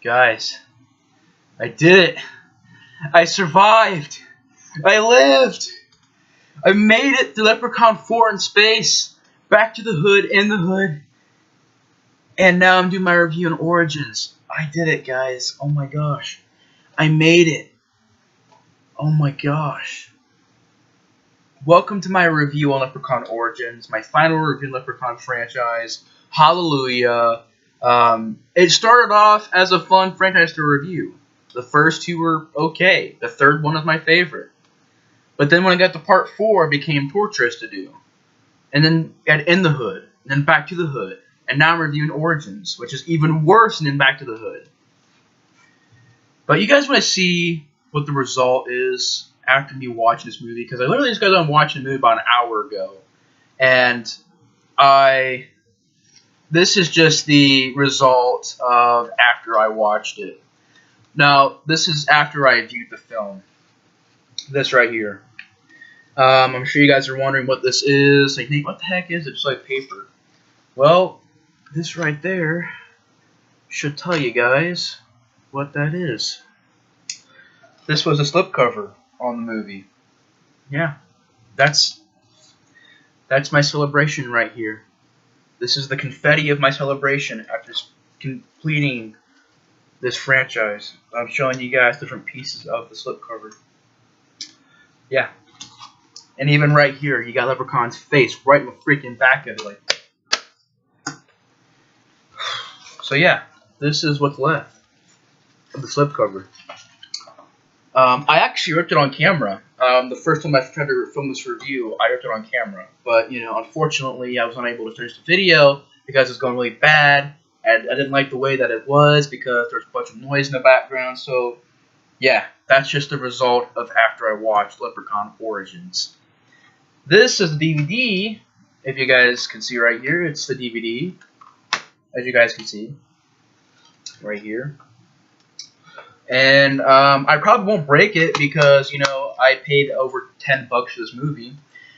Guys, I did it. I survived. I lived. I made it to Leprechaun 4 in space. Back to the hood, in the hood. And now I'm doing my review on Origins. I did it, guys. Oh my gosh. I made it. Oh my gosh. Welcome to my review on Leprechaun Origins. My final review on Leprechaun franchise. Hallelujah. It started off as a fun franchise to review. The first two were okay. The third one was my favorite. But then when I got to part 4, it became torturous to do. And then at In the Hood. And then Back to the Hood. And now I'm reviewing Origins, which is even worse than Back to the Hood. But you guys want to see what the result is after me watching this movie? Because I literally just got done watching the movie about an hour ago. And this is just the result of after I watched it. Now, this is after I viewed the film. This right here. I'm sure you guys are wondering what this is. Like, Nate, what the heck is it? It's like paper. Well, this right there should tell you guys what that is. This was a slipcover on the movie. Yeah, that's my celebration right here. This is the confetti of my celebration after completing this franchise. I'm showing you guys different pieces of the slipcover. Yeah. And even right here, you got Leprechaun's face right in the freaking back of it. Like. So yeah, this is what's left of the slipcover. I actually ripped it on camera. The first time I tried to film this review, I ripped it on camera. But, you know, unfortunately, I was unable to finish the video because it was going really bad. And I didn't like the way that it was because there was a bunch of noise in the background. So, yeah, that's just the result of after I watched Leprechaun Origins. This is the DVD. If you guys can see right here, it's the DVD. As you guys can see. Right here. And I probably won't break it because, you know, I paid over $10 for this movie.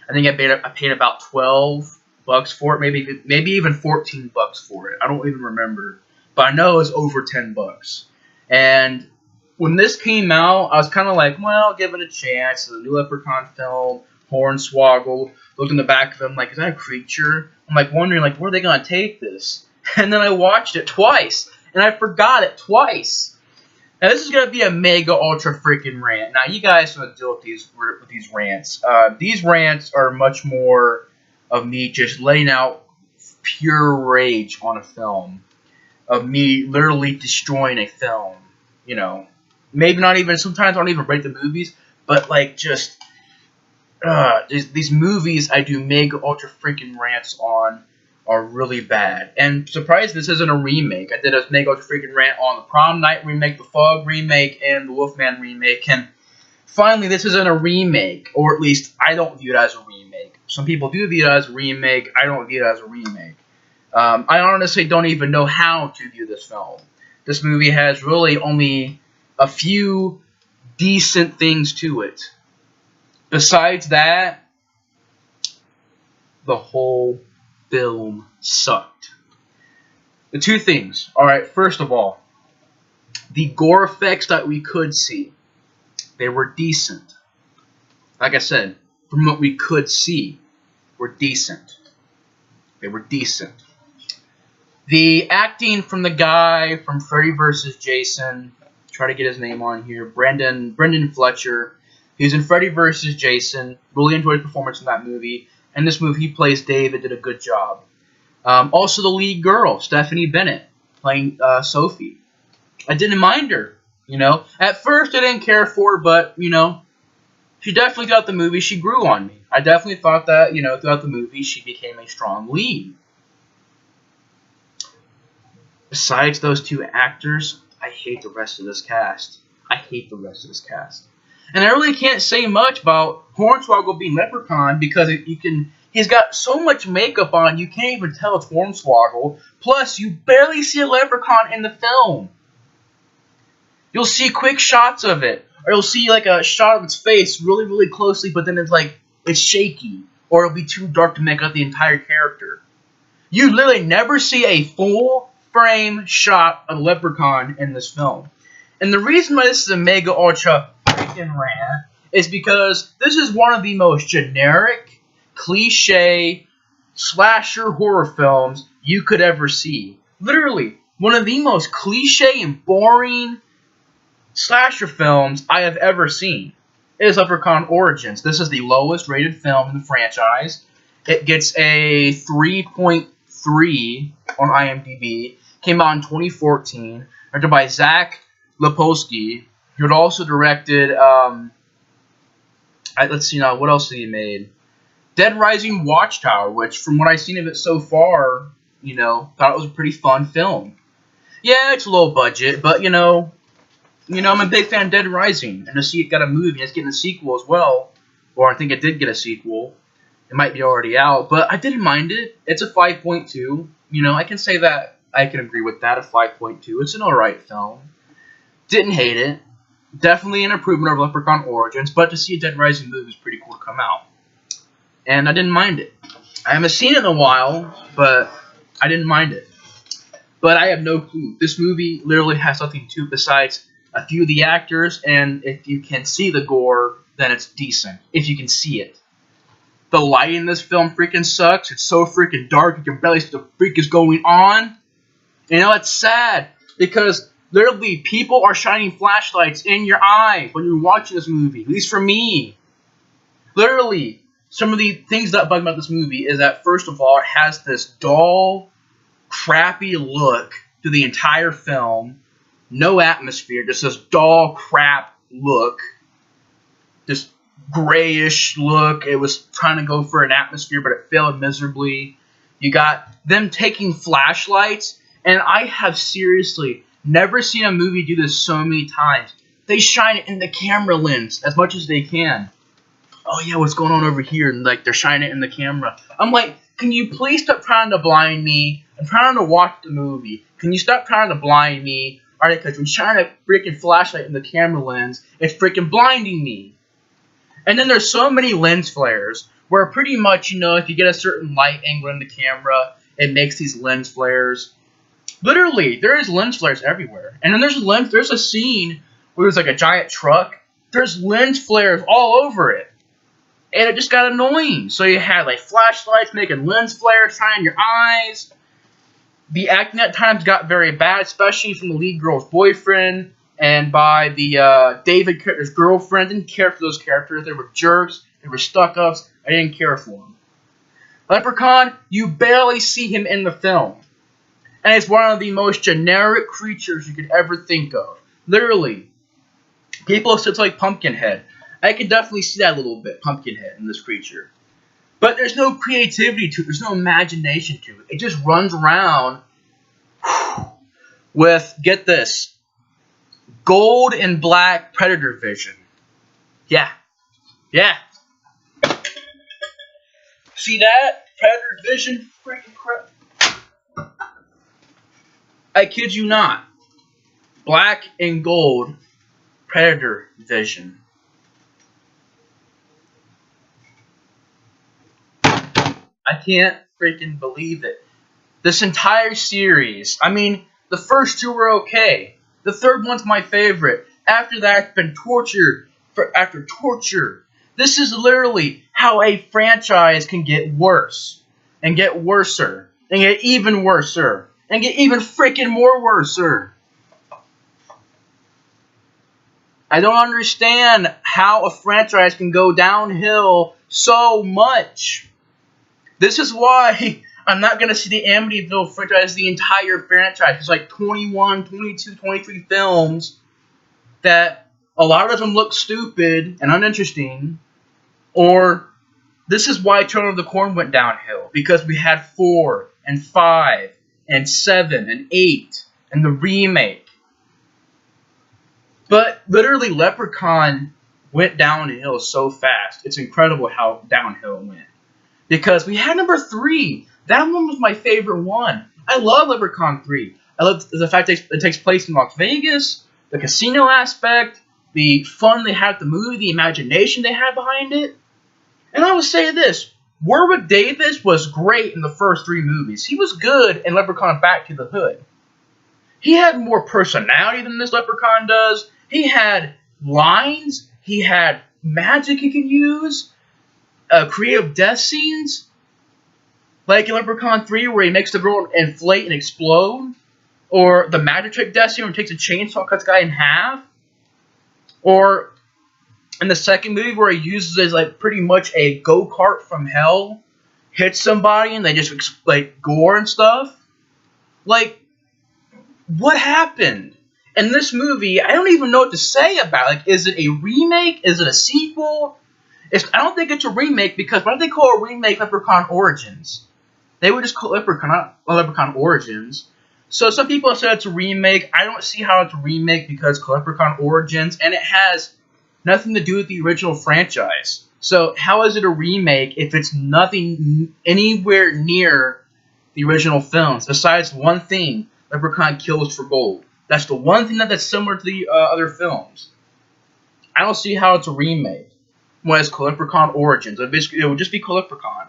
I think I paid about $12 for it, maybe even $14 for it. I don't even remember, but I know it was over $10. And when this came out, I was kind of like, well, give it a chance. It's a new Leprechaun film. Hornswoggle. Looked in the back of him, like, is that a creature? I'm like wondering, like, where are they gonna take this? And then I watched it twice, and I forgot it twice. Now, this is going to be a mega ultra freaking rant. Now, you guys want to deal with these rants. These rants are much more of me just letting out pure rage on a film. Of me literally destroying a film. You know, maybe not even, sometimes I don't even rate the movies, but like just, these movies I do mega ultra freaking rants on are really bad. And surprised this isn't a remake. I did a mega ultra freaking rant on the Prom Night remake, the Fog remake, and the Wolfman remake. And finally, this isn't a remake. Or at least, I don't view it as a remake. Some people do view it as a remake. I don't view it as a remake. I honestly don't even know how to view this film. This movie has really only a few decent things to it. Besides that, the whole film sucked. The two things. Alright, first of all, the gore effects that we could see, they were decent. Like I said, from what we could see, were decent. They were decent. The acting from the guy from Freddy vs. Jason, try to get his name on here, Brendan Fletcher. He was in Freddy vs. Jason. Really enjoyed his performance in that movie. In this movie, he plays David, did a good job. Also, the lead girl, Stephanie Bennett, playing Sophie. I didn't mind her, you know. At first, I didn't care for her, but, you know, she definitely, throughout the movie, she grew on me. I definitely thought that, you know, throughout the movie, she became a strong lead. Besides those two actors, I hate the rest of this cast. I hate the rest of this cast. And I really can't say much about Hornswoggle being Leprechaun because he's got so much makeup on, you can't even tell it's Hornswoggle. Plus, you barely see a Leprechaun in the film. You'll see quick shots of it. Or you'll see like a shot of its face really, really closely, but then it's shaky. Or it'll be too dark to make out the entire character. You literally never see a full frame shot of Leprechaun in this film. And the reason why this is a mega ultra freaking rant is because this is one of the most generic, cliche, slasher horror films you could ever see. Literally, one of the most cliche and boring slasher films I have ever seen. It is Leprechaun Origins. This is the lowest rated film in the franchise. It gets a 3.3 on IMDb. Came out in 2014. Directed by Zach Lepolsky. He had also directed, let's see now, what else did he made? Dead Rising Watchtower, which from what I've seen of it so far, thought it was a pretty fun film. Yeah, it's low budget, but I'm a big fan of Dead Rising, and to see it got a movie, it's getting a sequel as well, or I think it did get a sequel. It might be already out, but I didn't mind it. It's a 5.2. I can say that. I can agree with that, a 5.2. It's an alright film. Didn't hate it. Definitely an improvement over Leprechaun Origins, but to see a Dead Rising movie is pretty cool to come out. And I didn't mind it. I haven't seen it in a while, but I didn't mind it. But I have no clue. This movie literally has nothing to it besides a few of the actors, and if you can see the gore, then it's decent. If you can see it. The light in this film freaking sucks. It's so freaking dark, you can barely see what the freak is going on. It's sad, because literally people are shining flashlights in your eyes when you're watching this movie. At least for me. Literally, some of the things that bug me about this movie is that, first of all, it has this dull, crappy look to the entire film. No atmosphere, just this dull, crap look. This grayish look. It was trying to go for an atmosphere, but it failed miserably. You got them taking flashlights, and I have seriously never seen a movie do this so many times. They shine it in the camera lens as much as they can. Oh yeah, what's going on over here? And they're shining it in the camera. I'm like, can you please stop trying to blind me? I'm trying to watch the movie. Can you stop trying to blind me? Alright, because when you shine a freaking flashlight in the camera lens, it's freaking blinding me. And then there's so many lens flares where pretty much, if you get a certain light angle in the camera, it makes these lens flares. Literally, there is lens flares everywhere. And then there's a scene where there's like a giant truck. There's lens flares all over it. And it just got annoying. So you had flashlights making lens flares shining in your eyes. The acting at times got very bad, especially from the lead girl's boyfriend and by the David character's girlfriend. Didn't care for those characters. They were jerks. They were stuck-ups. I didn't care for them. Leprechaun, you barely see him in the film. And it's one of the most generic creatures you could ever think of. Literally. People still like Pumpkinhead. I could definitely see that a little bit, Pumpkinhead, in this creature. But there's no creativity to it. There's no imagination to it. It just runs around with, get this, gold and black predator vision. Yeah. Yeah. See that? Predator vision? Freaking crap. I kid you not. Black and gold predator vision. I can't freaking believe it. This entire series, the first two were okay. The third one's my favorite. After that, it's been torture after torture. This is literally how a franchise can get worse. And get worser. And get even worser. And get even freaking more worser. I don't understand how a franchise can go downhill so much. This is why I'm not going to see the Amityville franchise, the entire franchise. It's like 21, 22, 23 films that a lot of them look stupid and uninteresting. Or this is why Children of the Corn went downhill. Because we had 4 and 5 and 7 and 8 and the remake. But literally Leprechaun went downhill so fast. It's incredible how downhill it went. Because we had number 3. That one was my favorite one. I love Leprechaun 3. I love the fact that it takes place in Las Vegas, the casino aspect, the fun they had at the movie, the imagination they had behind it. And I would say this. Warwick Davis was great in the first 3 movies. He was good in Leprechaun Back to the Hood. He had more personality than this Leprechaun does. He had lines. He had magic he could use. Creative death scenes. Like in Leprechaun 3 where he makes the girl inflate and explode. Or the magic trick death scene where he takes a chainsaw and cuts the guy in half. Or in the second movie where he uses like pretty much a go-kart from hell. Hits somebody and they just like gore and stuff. Like, what happened? In this movie, I don't even know what to say about it. Like, is it a remake? Is it a sequel? I don't think it's a remake because why don't they call a remake Leprechaun Origins? They would just call it Leprechaun Origins. So some people have said it's a remake. I don't see how it's a remake because it's Leprechaun Origins, and it has nothing to do with the original franchise. So how is it a remake if it's nothing anywhere near the original films, besides one thing, Leprechaun kills for gold. That's the one thing that's similar to the other films. I don't see how it's a remake when it's Leprechaun Origins. It would just be Leprechaun.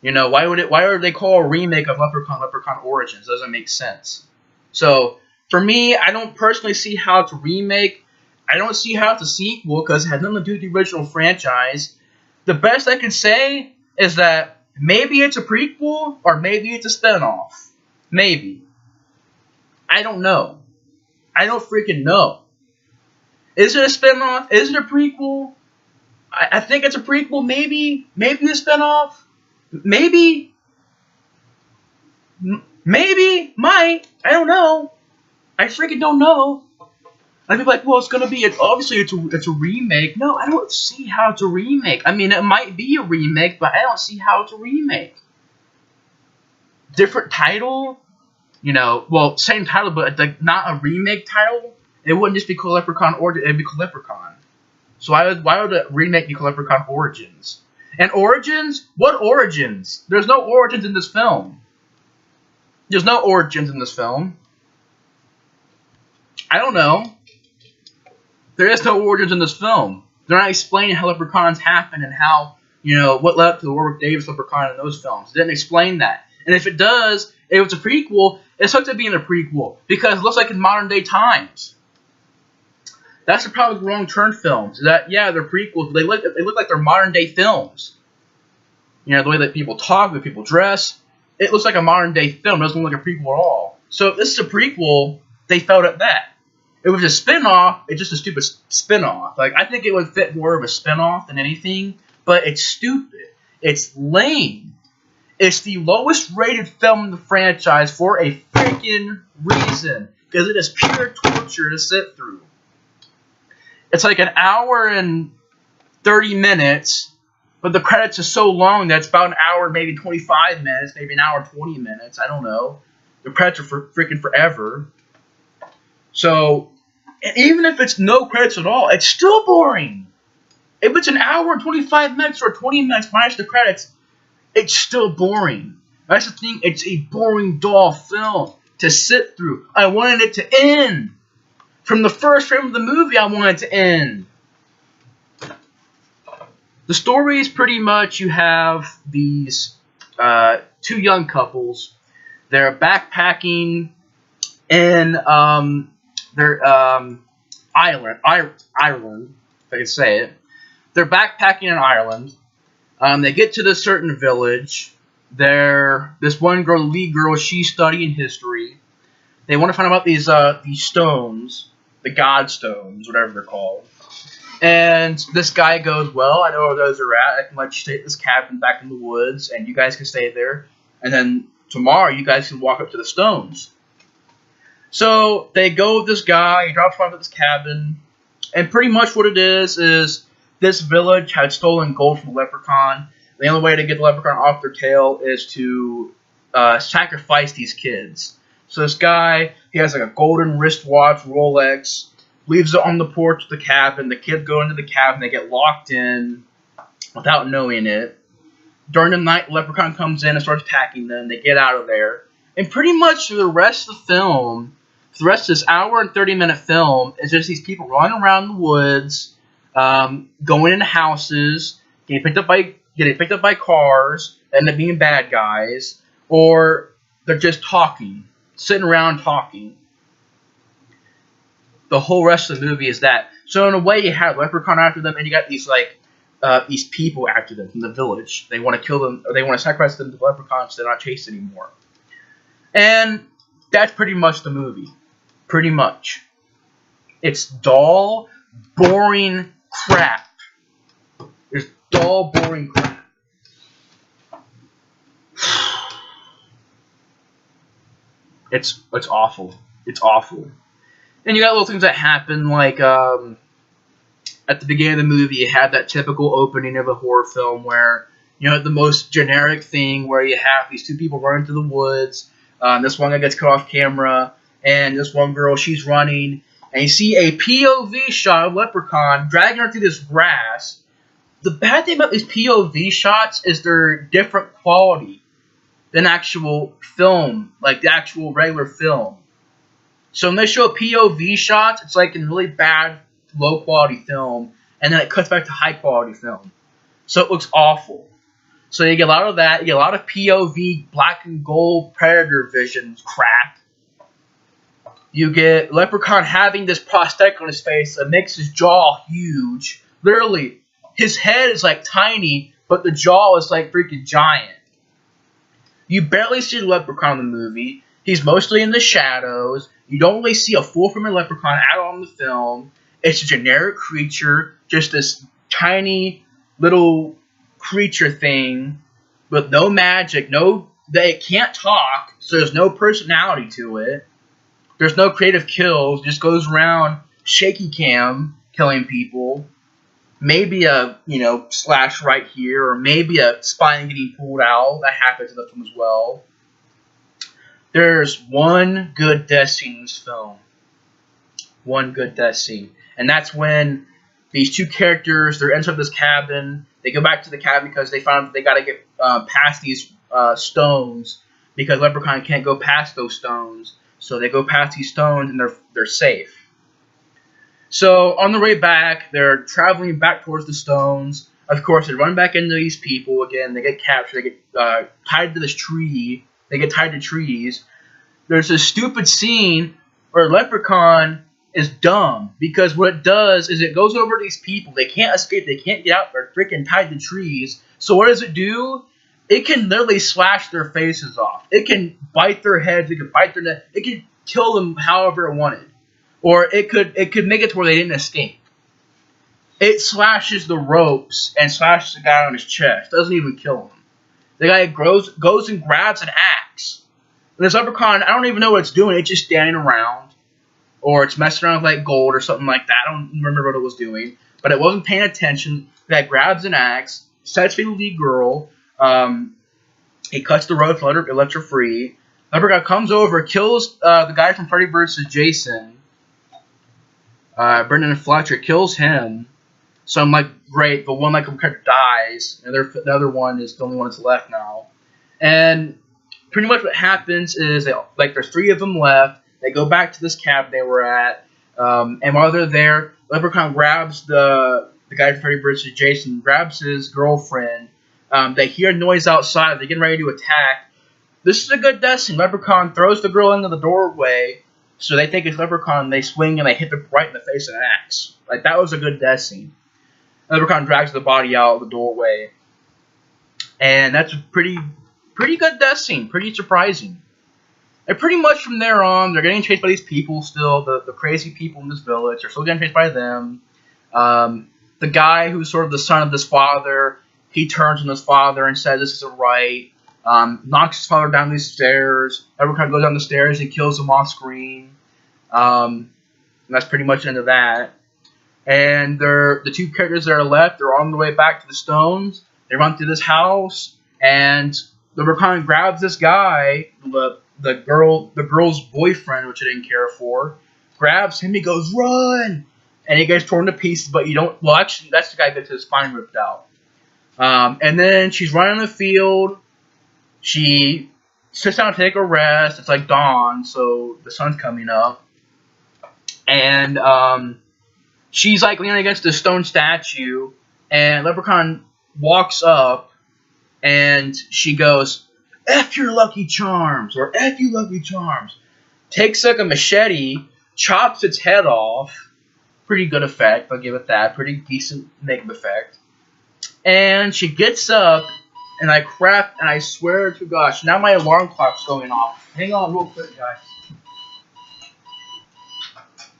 You know, why would they call a remake of Leprechaun Origins? It doesn't make sense. So, for me, I don't personally see how it's a remake. I don't see how it's a sequel because it has nothing to do with the original franchise. The best I can say is that maybe it's a prequel or maybe it's a spinoff. Maybe. I don't know. I don't freaking know. Is it a spinoff? Is it a prequel? I think it's a prequel, maybe. Maybe a spinoff. Maybe. Maybe. Might. I don't know. I freaking don't know. I'd be like, well, it's gonna be obviously it's a remake. No, I don't see how it's a remake. I mean, it might be a remake, but I don't see how it's a remake. Different title, you know. Well, same title, but like not a remake title. It wouldn't just be called Leprechaun Origins. It'd be called Leprechaun. So why would a remake be called Leprechaun Origins? And Origins? What Origins? There's no Origins in this film. There's no Origins in this film. I don't know. There is no Origins in this film. They're not explaining how leprechauns happen and how, you know, what led up to the Warwick Davis leprechaun in those films. It didn't explain that. And if it does, if it's a prequel, it's hooked to being a prequel because it looks like in modern day times. That's the problem with Wrong Turn films. That yeah, they're prequels, but they look like they're modern day films. You know, the way that people talk, the way people dress. It looks like a modern day film. It doesn't look like a prequel at all. So if this is a prequel, they failed at that. If it was a spin-off, it's just a stupid spin-off. Like, I think it would fit more of a spin-off than anything, but it's stupid. It's lame. It's the lowest rated film in the franchise for a freaking reason. Because it is pure torture to sit through. It's like an hour and 30 minutes, but the credits are so long that it's about an hour, maybe 25 minutes, maybe an hour and 20 minutes. I don't know. The credits are for freaking forever. So, even if it's no credits at all, it's still boring. If it's an hour and 25 minutes or 20 minutes minus the credits, it's still boring. That's the thing. It's a boring, dull film to sit through. I wanted it to end. From the first frame of the movie, I wanted it to end. The story is pretty much you have these two young couples. They're backpacking in their Ireland, if I can say it. They're backpacking in Ireland. They get to this certain village. This one girl, the lead girl, she's studying history. They want to find out about these stones, the God stones, whatever they're called. And this guy goes, well, I know where those are at. I can let you stay at this cabin back in the woods, and you guys can stay there. And then tomorrow, you guys can walk up to the stones. So they go with this guy. He drops off at this cabin. And pretty much what it is this village had stolen gold from the leprechaun. The only way to get the leprechaun off their tail is to sacrifice these kids. So this guy, he has like a golden wristwatch, Rolex, leaves it on the porch of the cabin. The kids go into the cabin. They get locked in without knowing it. During the night, the leprechaun comes in and starts attacking them. They get out of there. And pretty much for the rest of the film, for the rest of this hour and 30-minute film, is just these people running around the woods, going into houses, getting picked up by cars, end up being bad guys, or they're just talking, sitting around talking. the whole rest of the movie is that. So in a way, you have Leprechaun after them, and you got these people after them from the village. They want to kill them, or they want to sacrifice them to the leprechauns so they're not chased anymore. And that's pretty much the movie. Pretty much. It's dull, boring crap. It's dull, boring crap. It's awful. It's awful. And you got little things that happen, like at the beginning of the movie, you have that typical opening of a horror film where, you know, the most generic thing where you have these two people running through the woods. This one guy gets caught off camera, and this one girl, she's running, and you see a POV shot of Leprechaun dragging her through this grass. The bad thing about these POV shots is they're different quality than actual film, like the actual regular film. So when they show POV shots, it's like in really bad, low quality film, and then it cuts back to high quality film. So it looks awful. So you get a lot of that. You get a lot of POV black and gold Predator vision crap. You get Leprechaun having this prosthetic on his face that makes his jaw huge. Literally, his head is like tiny, but the jaw is like freaking giant. You barely see the Leprechaun in the movie. He's mostly in the shadows. You don't really see a full-form Leprechaun at all in the film. It's a generic creature, just this tiny little creature thing with no magic, it can't talk, so there's no personality to it. There's no creative kills, just goes around shaky cam killing people. Maybe a, slash right here, or maybe a spine getting pulled out. That happens in the film as well. There's one good death scene in this film. One good death scene. And that's when these two characters, they're entering this cabin. They go back to the cabin because they found that they got to get past these stones, because Leprechaun can't go past those stones. So they go past these stones and they're safe. So on the way back, they're traveling back towards the stones. Of course, they run back into these people again. They get captured. They get tied to this tree. They get tied to trees. There's this stupid scene where Leprechaun is dumb, because what it does is it goes over to these people. They can't escape. They can't get out. They're freaking tied to trees. So what does it do? It can literally slash their faces off. It can bite their heads. It can bite their neck. It can kill them however it wanted. Or it could make it to where they didn't escape. It slashes the ropes and slashes the guy on his chest. Doesn't even kill him. The guy goes and grabs an axe. And this Leprechaun, I don't even know what it's doing. It's just standing around. Or it's messing around with like gold or something like that. I don't remember what it was doing. But it wasn't paying attention. The guy grabs an axe, sets free the lead girl. He cuts the rope to let her free. Leprechaun comes over, kills the guy from Freddy vs. Jason. Brendan Fletcher kills him. So I'm like, great, the one character dies, and the other one is the only one that's left now. And pretty much what happens is, there's three of them left. They go back to this cabin they were at, and while they're there, Leprechaun grabs the guy from Freddy vs. Jason, grabs his girlfriend. They hear noise outside. They're getting ready to attack. This is a good death scene. Leprechaun throws the girl into the doorway, so they think it's Leprechaun. They swing and they hit her right in the face with an axe. Like, that was a good death scene. Leprechaun drags the body out of the doorway, and that's a pretty good death scene. Pretty surprising. And pretty much from there on, they're getting chased by these people still. The crazy people in this village are still getting chased by them. The guy who's sort of the son of this father, he turns on his father and says this isn't right. Knocks his father down these stairs. Leprechaun goes down the stairs and kills him off screen. And that's pretty much the end of that. And the two characters that are left, they're on the way back to the stones. They run through this house, and Leprechaun grabs this guy, the girl's boyfriend, which I didn't care for, grabs him. He goes, "Run!" And he gets torn to pieces. But you don't. Well, actually, that's the guy that gets his spine ripped out. And then she's running in the field. She sits down to take a rest. It's like dawn, so the sun's coming up. And she's like leaning against a stone statue, and Leprechaun walks up, and she goes, "F your Lucky Charms," or "F you Lucky Charms." Takes like a machete, chops its head off. Pretty good effect, I'll give it that. Pretty decent negative effect. And she gets up, and I swear to gosh, now my alarm clock's going off. Hang on real quick, guys.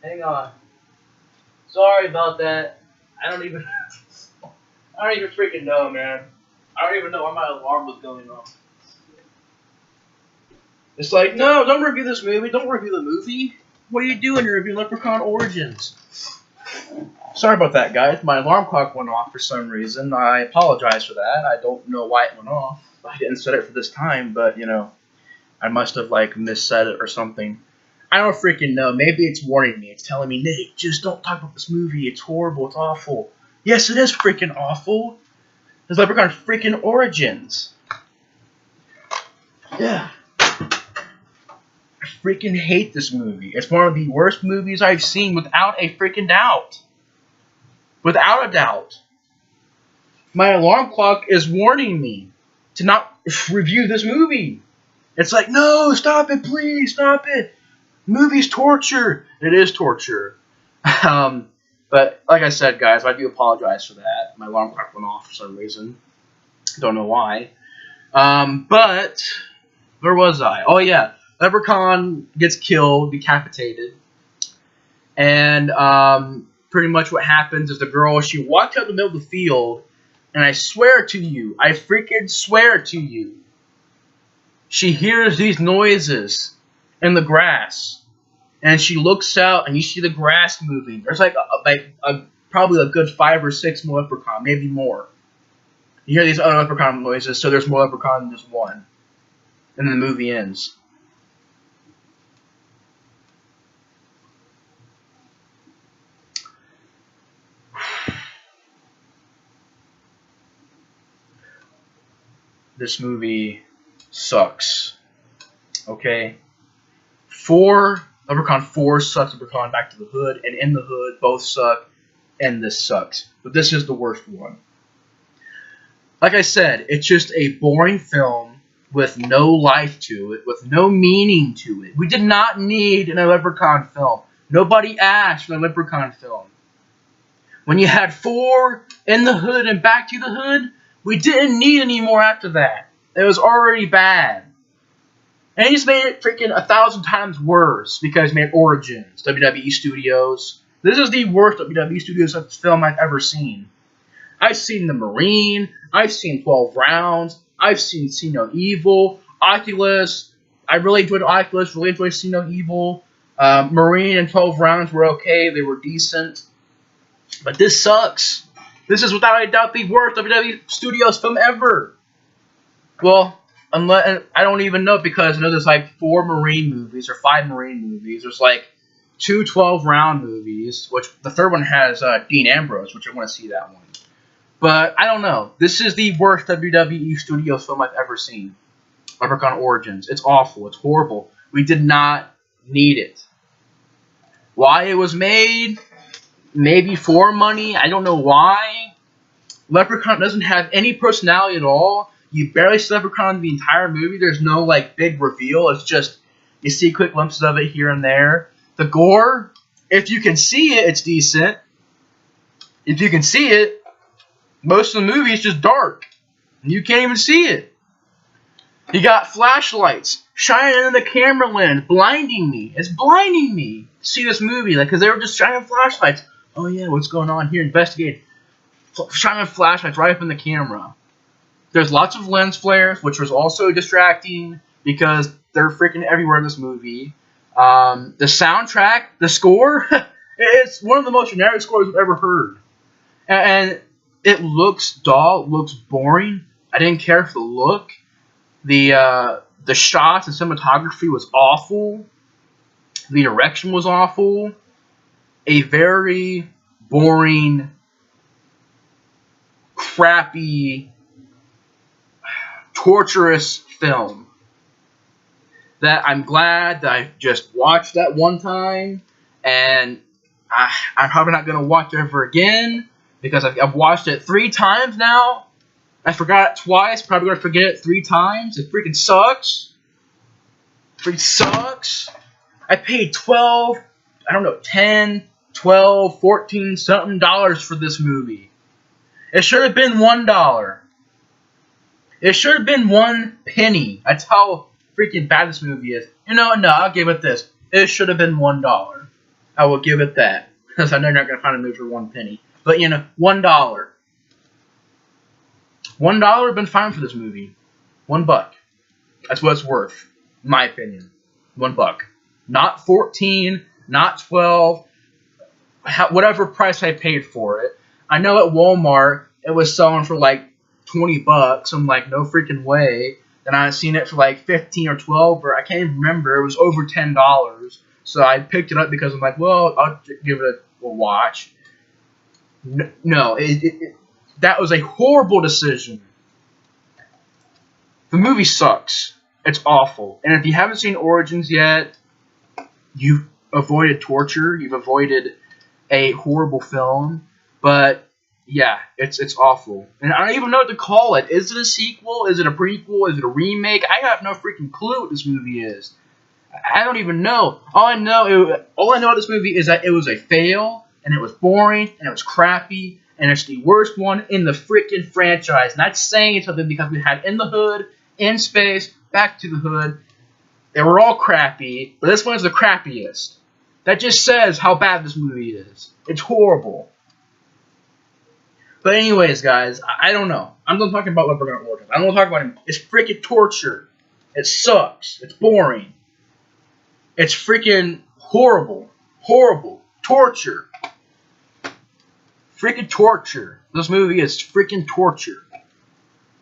Hang on. Sorry about that. I don't even freaking know, man. I don't even know why my alarm was going off. It's like, no, don't review this movie. Don't review the movie. What are you doing? You're reviewing Leprechaun Origins. Sorry about that, guys. My alarm clock went off for some reason. I apologize for that. I don't know why it went off. I didn't set it for this time, but, you know, I must have, like, misset it or something. I don't freaking know. Maybe it's warning me. It's telling me, Nate, just don't talk about this movie. It's horrible. It's awful. Yes, it is freaking awful. It's Leprechaun freaking Origins. Yeah. I freaking hate this movie. It's one of the worst movies I've seen without a freaking doubt. Without a doubt. My alarm clock is warning me to not review this movie. It's like, no, stop it, please, stop it. Movie's torture. It is torture. But like I said, guys, I do apologize for that. My alarm clock went off for some reason. Don't know why. But where was I? Oh yeah, Leprechaun gets killed, decapitated, and pretty much what happens is the girl, she walks out the middle of the field, and I swear to you, I freaking swear to you, she hears these noises in the grass, and she looks out, and you see the grass moving. There's like probably a good 5 or 6 more leprechaun, maybe more. You hear these other leprechaun noises, so there's more leprechaun than just one. And then the movie ends. This movie sucks. Okay? Leprechaun 4 sucks, Leprechaun Back to the Hood, and In the Hood both suck, and this sucks. But this is the worst one. Like I said, it's just a boring film with no life to it, with no meaning to it. We did not need a Leprechaun film. Nobody asked for a Leprechaun film. When you had 4, In the Hood, and Back to the Hood, we didn't need any more after that. It was already bad. And he just made it freaking 1,000 times worse because he made Origins, WWE Studios. This is the worst WWE Studios film I've ever seen. I've seen The Marine. I've seen 12 Rounds. I've seen See No Evil. Oculus. I really enjoyed Oculus. Really enjoyed See No Evil. Marine and 12 Rounds were okay. They were decent. But this sucks. This is without a doubt the worst WWE Studios film ever. Well, unless I don't even know, because I know there's like 4 Marine movies or 5 Marine movies. There's like 2 12-round movies, which the third one has Dean Ambrose, which I want to see that one. But I don't know. This is the worst WWE Studios film I've ever seen. Leprechaun Origins. It's awful. It's horrible. We did not need it. Why it was made? Maybe for money. I don't know why. Leprechaun doesn't have any personality at all. You barely see Leprechaun in the entire movie. There's no like big reveal. It's just you see quick glimpses of it here and there. The gore, if you can see it, it's decent. If you can see it, most of the movie is just dark. And you can't even see it. You got flashlights shining in the camera lens, blinding me. It's blinding me to see this movie, like, because they were just shining flashlights. Oh yeah, what's going on here? Investigate. Shining flashlights right up in the camera. There's lots of lens flares, which was also distracting because they're freaking everywhere in this movie. The soundtrack, the score, it's one of the most generic scores I've ever heard. And it looks dull, it looks boring. I didn't care for the look. The shots and cinematography was awful. The direction was awful. A very boring, crappy, torturous film that I'm glad that I just watched that one time, and I'm probably not going to watch it ever again because I've watched it 3 times now. I forgot it twice, probably going to forget it 3 times. It freaking sucks. Freaking sucks. I paid $12 I don't know, 10, 12, 14 something dollars for this movie. It should have been $1. It should have been 1 penny. That's how freaking bad this movie is. No, I'll give it this. It should have been $1. I will give it that. Because I know you're not going to find a movie for 1 penny. But, $1. $1 would have been fine for this movie. $1. That's what it's worth, in my opinion. $1. Not 14, not 12, whatever price I paid for it. I know at Walmart it was selling for like $20. I'm like, no freaking way. Then I seen it for like 15 or 12, or I can't even remember. It was over $10. So I picked it up because I'm like, well, I'll give it a watch. No, that was a horrible decision. The movie sucks. It's awful. And if you haven't seen Origins yet, you've avoided torture. You've avoided a horrible film. But yeah, it's awful. And I don't even know what to call it. Is it a sequel? Is it a prequel? Is it a remake? I have no freaking clue what this movie is. I don't even know. All I know of this movie is that it was a fail, and it was boring, and it was crappy, and it's the worst one in the freaking franchise. And that's saying something because we had In the Hood, In Space, Back to the Hood. They were all crappy, but this one's the crappiest. That just says how bad this movie is. It's horrible. But anyways, guys, I don't know. I'm not talking about Leprechaun Origins. I don't want to talk about him. It's freaking torture. It sucks. It's boring. It's freaking horrible. Horrible. Torture. Freaking torture. This movie is freaking torture.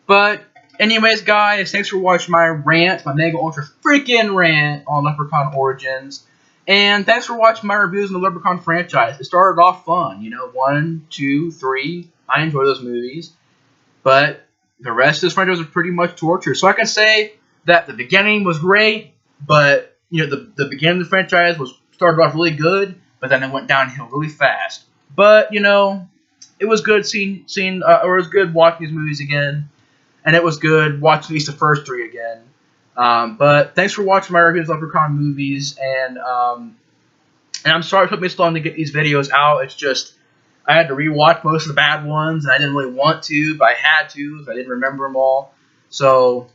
But anyways, guys, thanks for watching my rant, my mega ultra freaking rant on Leprechaun Origins. And thanks for watching my reviews on the Leprechaun franchise. It started off fun, 1, 2, 3. I enjoy those movies. But the rest of this franchise was pretty much torture. So I can say that the beginning was great, but the beginning of the franchise started off really good, but then it went downhill really fast. But it was good or it was good watching these movies again, and it was good watching at least the first 3 again. But thanks for watching my reviews of Leprechaun movies, and I'm sorry it took me so long to get these videos out. It's just I had to rewatch most of the bad ones, and I didn't really want to, but I had to, because I didn't remember them all. So,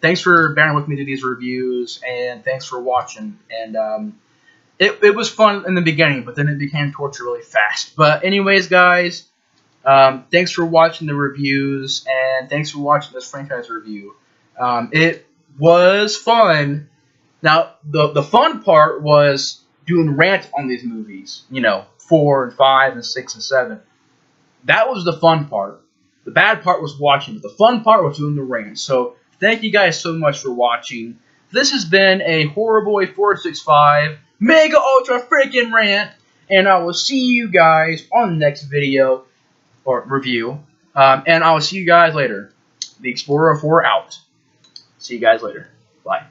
thanks for bearing with me to these reviews, and thanks for watching. And it was fun in the beginning, but then it became torture really fast. But anyways, guys, thanks for watching the reviews, and thanks for watching this franchise review. It was fun. Now, the fun part was doing rants on these movies, 4 and 5 and 6 and 7. That was the fun part. The bad part was watching, but the fun part was doing the rants. So, thank you guys so much for watching. This has been a Horrorboy 465 Mega Ultra freaking rant, and I will see you guys on the next video, or review, and I will see you guys later. The Explorer 4 out. See you guys later. Bye.